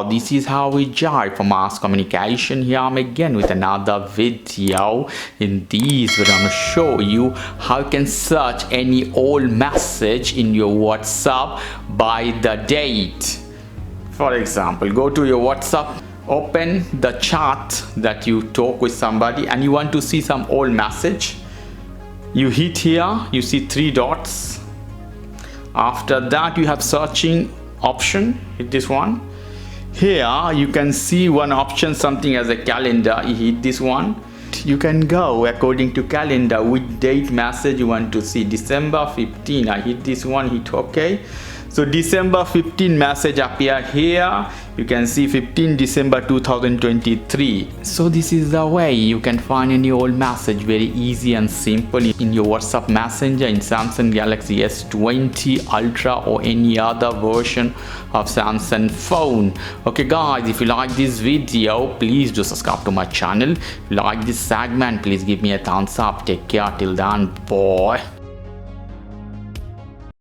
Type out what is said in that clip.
this is how we jive for mass communication. Here I'm again with another video. In this video I'm going to show you how you can search any old message in your WhatsApp by the date. For example, go to your WhatsApp, open the chat that you talk with somebody and you want to see some old message. You hit here, you see 3 dots. After that you have searching option, hit this one. Here you can see one option, something as a calendar. You hit this one. You can go according to calendar which date message you want to see. December 15, I hit this one, hit OK. So December 15 message appear here. You can see 15 December 2023. So this is the way you can find any old message very easy and simple in your WhatsApp Messenger in Samsung Galaxy S20 Ultra or any other version of Samsung phone. Okay guys, if you like this video, please do subscribe to my channel. If you like this segment, please give me a thumbs up. Take care till then, bye.